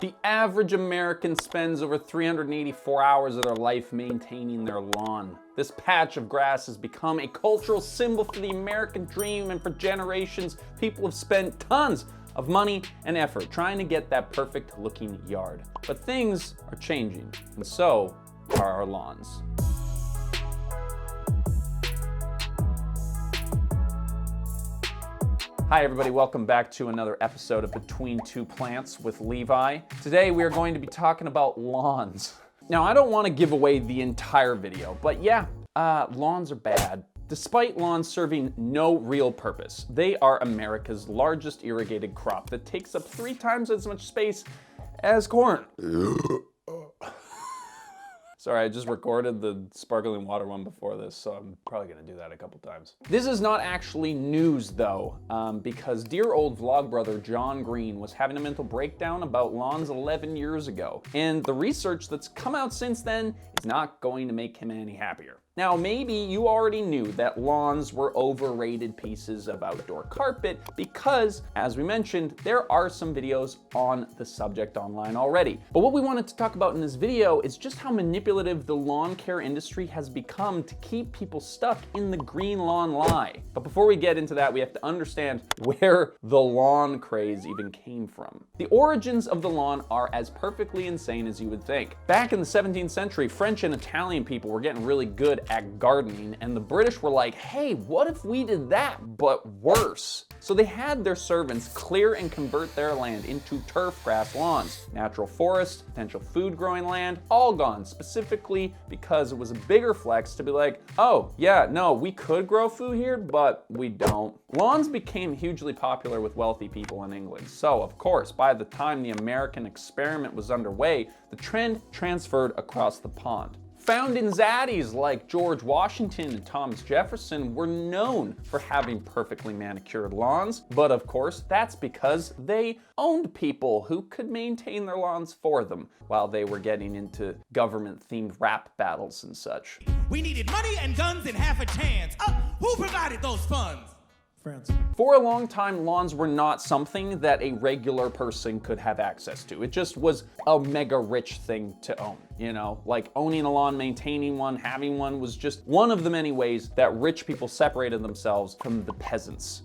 The average American spends over 384 hours of their life maintaining their lawn. This patch of grass has become a cultural symbol for the American dream, and for generations, people have spent tons of money and effort trying to get that perfect looking yard. But things are changing, and so are our lawns. Hi everybody, welcome back to another episode of Between Two Plants with Levi. Today we are going to be talking about lawns. Now I don't want to give away the entire video, but yeah, lawns are bad. Despite lawns serving no real purpose, they are America's largest irrigated crop that takes up 3 times as much space as corn. Sorry, I just recorded the sparkling water one before this, so I'm probably gonna do that a couple times. This is not actually news though, because dear old vlog brother John Green was having a mental breakdown about lawns 11 years ago. And the research that's come out since then is not going to make him any happier. Now, maybe you already knew that lawns were overrated pieces of outdoor carpet because, as we mentioned, there are some videos on the subject online already. But what we wanted to talk about in this video is just how manipulative the lawn care industry has become to keep people stuck in the green lawn lie. But before we get into that, we have to understand where the lawn craze even came from. The origins of the lawn are as perfectly insane as you would think. Back in the 17th century, French and Italian people were getting really good at gardening, and the British were like, hey, what if we did that, but worse? So they had their servants clear and convert their land into turf grass lawns. Natural forest, potential food growing land, all gone, specifically because it was a bigger flex to be like, oh yeah, no, we could grow food here, but we don't. Lawns became hugely popular with wealthy people in England. So of course, by the time the American experiment was underway, the trend transferred across the pond. Founding zaddies like George Washington and Thomas Jefferson were known for having perfectly manicured lawns, but of course that's because they owned people who could maintain their lawns for them while they were getting into government-themed rap battles and such. We needed money and guns and half a chance. Who provided those funds? France. For a long time, lawns were not something that a regular person could have access to. It just was a mega rich thing to own. You know, like owning a lawn, maintaining one, having one was just one of the many ways that rich people separated themselves from the peasants.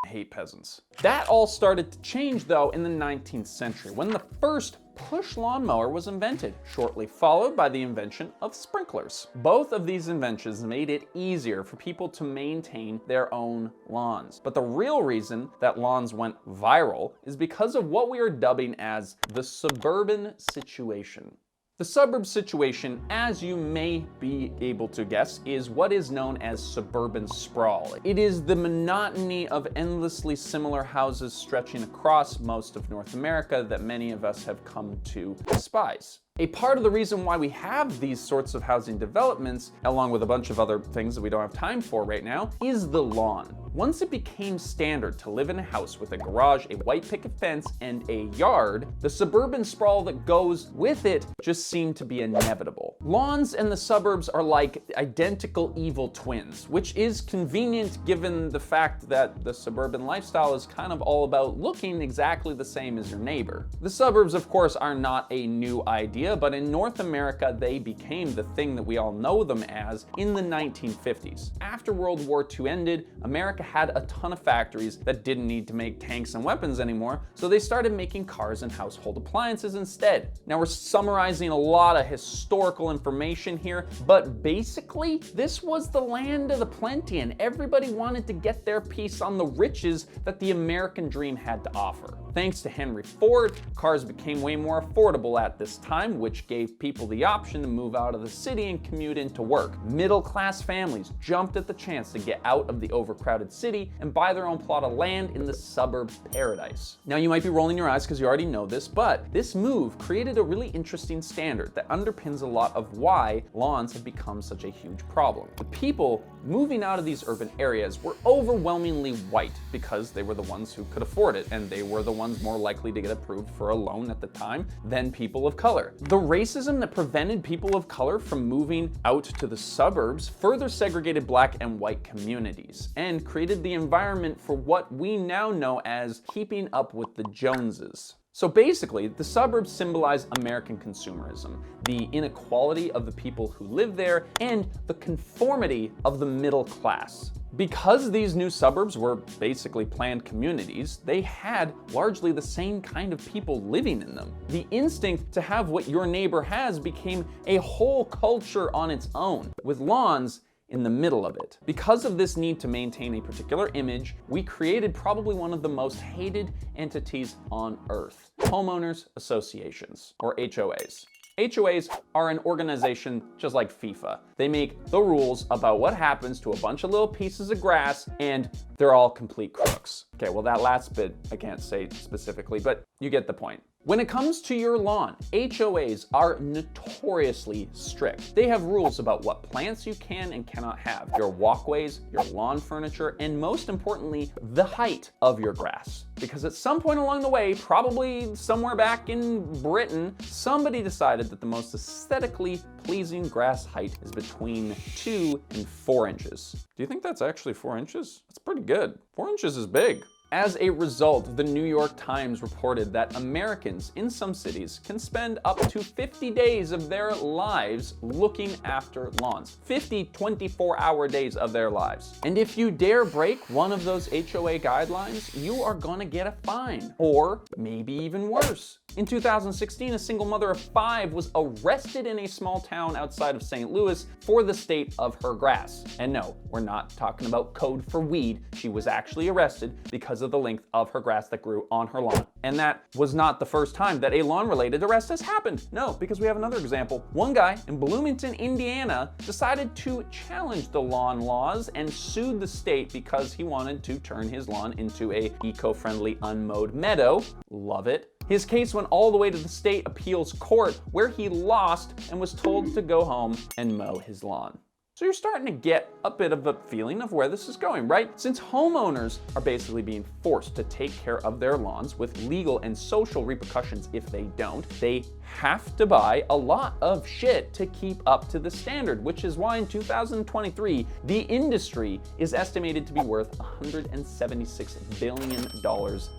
I hate peasants. That all started to change though in the 19th century when the first push lawnmower was invented, shortly followed by the invention of sprinklers. Both of these inventions made it easier for people to maintain their own lawns. But the real reason that lawns went viral is because of what we are dubbing as the suburban situation. The suburb situation, as you may be able to guess, is what is known as suburban sprawl. It is the monotony of endlessly similar houses stretching across most of North America that many of us have come to despise. A part of the reason why we have these sorts of housing developments, along with a bunch of other things that we don't have time for right now, is the lawn. Once it became standard to live in a house with a garage, a white picket fence, and a yard, the suburban sprawl that goes with it just seemed to be inevitable. Lawns and the suburbs are like identical evil twins, which is convenient given the fact that the suburban lifestyle is kind of all about looking exactly the same as your neighbor. The suburbs, of course, are not a new idea, but in North America, they became the thing that we all know them as in the 1950s. After World War II ended, America had a ton of factories that didn't need to make tanks and weapons anymore, so they started making cars and household appliances instead. Now we're summarizing a lot of historical information here, but basically this was the land of the plenty and everybody wanted to get their piece on the riches that the American dream had to offer. Thanks to Henry Ford, cars became way more affordable at this time, which gave people the option to move out of the city and commute into work. Middle-class families jumped at the chance to get out of the overcrowded city and buy their own plot of land in the suburb paradise. Now you might be rolling your eyes because you already know this, but this move created a really interesting standard that underpins a lot of why lawns have become such a huge problem. The people moving out of these urban areas were overwhelmingly white because they were the ones who could afford it, and they were the ones more likely to get approved for a loan at the time than people of color. The racism that prevented people of color from moving out to the suburbs further segregated Black and white communities and created the environment for what we now know as keeping up with the Joneses. So basically, the suburbs symbolize American consumerism, the inequality of the people who live there, and the conformity of the middle class. Because these new suburbs were basically planned communities, they had largely the same kind of people living in them. The instinct to have what your neighbor has became a whole culture on its own, with lawns in the middle of it. Because of this need to maintain a particular image, we created probably one of the most hated entities on earth: homeowners associations, or HOAs. HOAs are an organization just like FIFA. They make the rules about what happens to a bunch of little pieces of grass, and they're all complete crooks. Okay, well, that last bit I can't say specifically, but you get the point. When it comes to your lawn, HOAs are notoriously strict. They have rules about what plants you can and cannot have, your walkways, your lawn furniture, and most importantly, the height of your grass. Because at some point along the way, probably somewhere back in Britain, somebody decided that the most aesthetically pleasing grass height is between 2 and 4 inches. Do you think that's actually 4 inches? That's pretty good. 4 inches is big. As a result, the New York Times reported that Americans in some cities can spend up to 50 days of their lives looking after lawns. 50 24-hour days of their lives. And if you dare break one of those HOA guidelines, you are gonna get a fine, or maybe even worse. In 2016, a single mother of 5 was arrested in a small town outside of St. Louis for the state of her grass. And no, we're not talking about code for weed. She was actually arrested because of the length of her grass that grew on her lawn. And that was not the first time that a lawn-related arrest has happened. No, because we have another example. One guy in Bloomington, Indiana, decided to challenge the lawn laws and sued the state because he wanted to turn his lawn into a eco-friendly unmowed meadow. Love it. His case went all the way to the state appeals court, where he lost and was told to go home and mow his lawn. So you're starting to get a bit of a feeling of where this is going, right? Since homeowners are basically being forced to take care of their lawns with legal and social repercussions if they don't, they have to buy a lot of shit to keep up to the standard, which is why in 2023, the industry is estimated to be worth $176 billion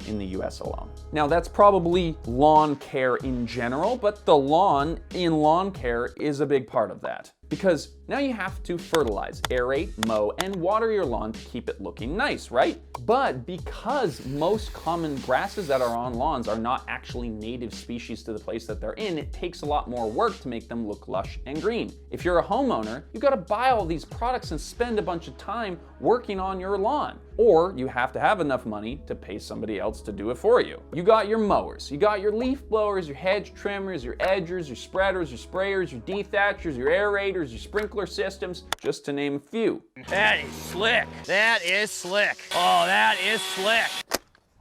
in the US alone. Now, that's probably lawn care in general, but the lawn in lawn care is a big part of that. Because now you have to fertilize, aerate, mow, and water your lawn to keep it looking nice, right? But because most common grasses that are on lawns are not actually native species to the place that they're in, it takes a lot more work to make them look lush and green. If you're a homeowner, you gotta buy all these products and spend a bunch of time working on your lawn. Or you have to have enough money to pay somebody else to do it for you. You got your mowers, you got your leaf blowers, your hedge trimmers, your edgers, your spreaders, your sprayers, your dethatchers, your aerators, your sprinkler systems, just to name a few. That is slick. That is slick. Oh, that is slick.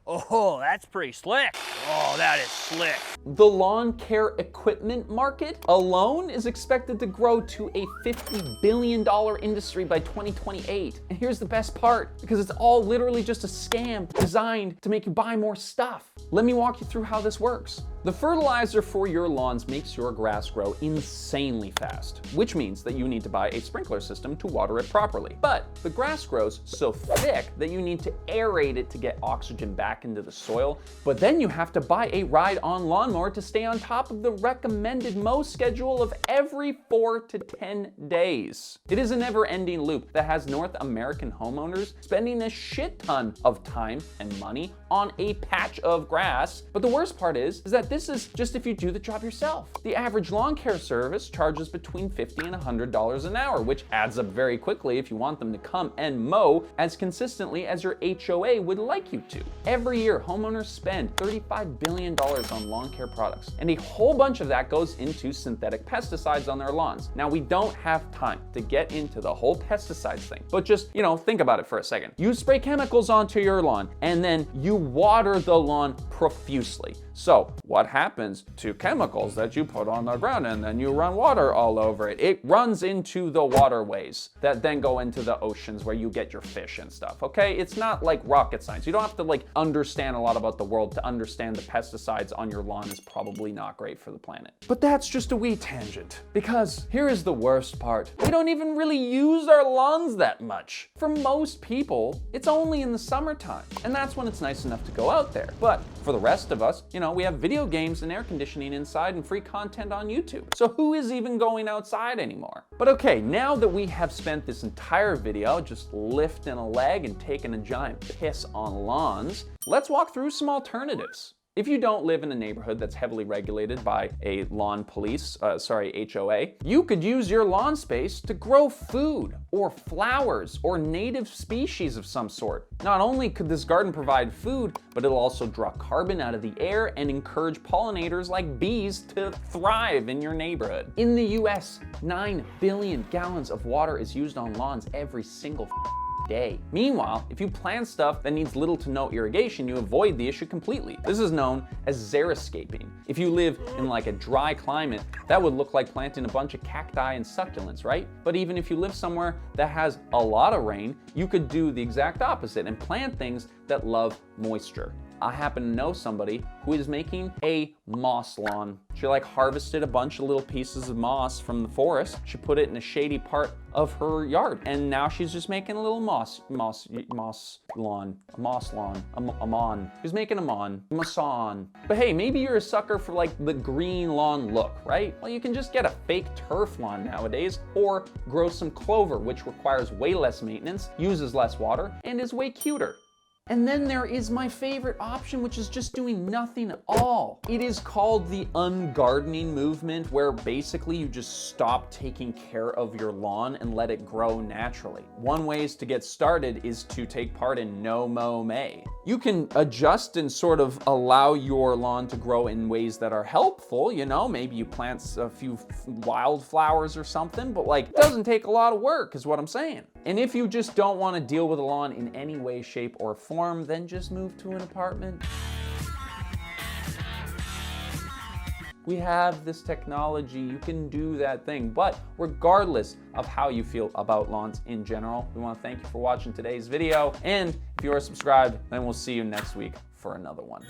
Oh, that's pretty slick. Oh, that is slick. The lawn care equipment market alone is expected to grow to a $50 billion industry by 2028. And here's the best part, because it's all literally just a scam designed to make you buy more stuff. Let me walk you through how this works. The fertilizer for your lawns makes your grass grow insanely fast, which means that you need to buy a sprinkler system to water it properly. But the grass grows so thick that you need to aerate it to get oxygen back into the soil. But then you have to buy a ride-on lawnmower to stay on top of the recommended mow schedule of every 4 to 10 days. It is a never-ending loop that has North American homeowners spending a shit ton of time and money on a patch of grass. But the worst part is that this is just if you do the job yourself. The average lawn care service charges between $50 and $100 an hour, which adds up very quickly if you want them to come and mow as consistently as your HOA would like you to. Every year, homeowners spend $35 billion on lawn care products, and a whole bunch of that goes into synthetic pesticides on their lawns. Now, we don't have time to get into the whole pesticides thing, but just, think about it for a second. You spray chemicals onto your lawn, and then you water the lawn profusely. So what happens to chemicals that you put on the ground and then you run water all over it? It runs into the waterways that then go into the oceans where you get your fish and stuff, okay? It's not like rocket science. You don't have to understand a lot about the world to understand the pesticides on your lawn is probably not great for the planet. But that's just a wee tangent, because here is the worst part. We don't even really use our lawns that much. For most people, it's only in the summertime, and that's when it's nice enough to go out there. But for the rest of us, know, we have video games and air conditioning inside and free content on YouTube. So who is even going outside anymore? But okay, now that we have spent this entire video just lifting a leg and taking a giant piss on lawns, let's walk through some alternatives. If you don't live in a neighborhood that's heavily regulated by a lawn police, HOA, you could use your lawn space to grow food or flowers or native species of some sort. Not only could this garden provide food, but it'll also draw carbon out of the air and encourage pollinators like bees to thrive in your neighborhood. In the US, 9 billion gallons of water is used on lawns every single day. Meanwhile, if you plant stuff that needs little to no irrigation, you avoid the issue completely. This is known as xeriscaping. If you live in like a dry climate, that would look like planting a bunch of cacti and succulents, right? But even if you live somewhere that has a lot of rain, you could do the exact opposite and plant things that love moisture. I happen to know somebody who is making a moss lawn. She like harvested a bunch of little pieces of moss from the forest. She put it in a shady part of her yard. And now she's just making a little moss lawn. She's making a masson. But hey, maybe you're a sucker for like the green lawn look, right? Well, you can just get a fake turf lawn nowadays or grow some clover, which requires way less maintenance, uses less water, and is way cuter. And then there is my favorite option, which is just doing nothing at all. It is called the ungardening movement, where basically you just stop taking care of your lawn and let it grow naturally. One way to get started is to take part in No Mow May. You can adjust and sort of allow your lawn to grow in ways that are helpful, you know, maybe you plant a few wildflowers or something, but like, it doesn't take a lot of work is what I'm saying. And if you just don't want to deal with a lawn in any way, shape, or form, then just move to an apartment. We have this technology, you can do that thing. But regardless of how you feel about lawns in general, we want to thank you for watching today's video. And if you are subscribed, then we'll see you next week for another one.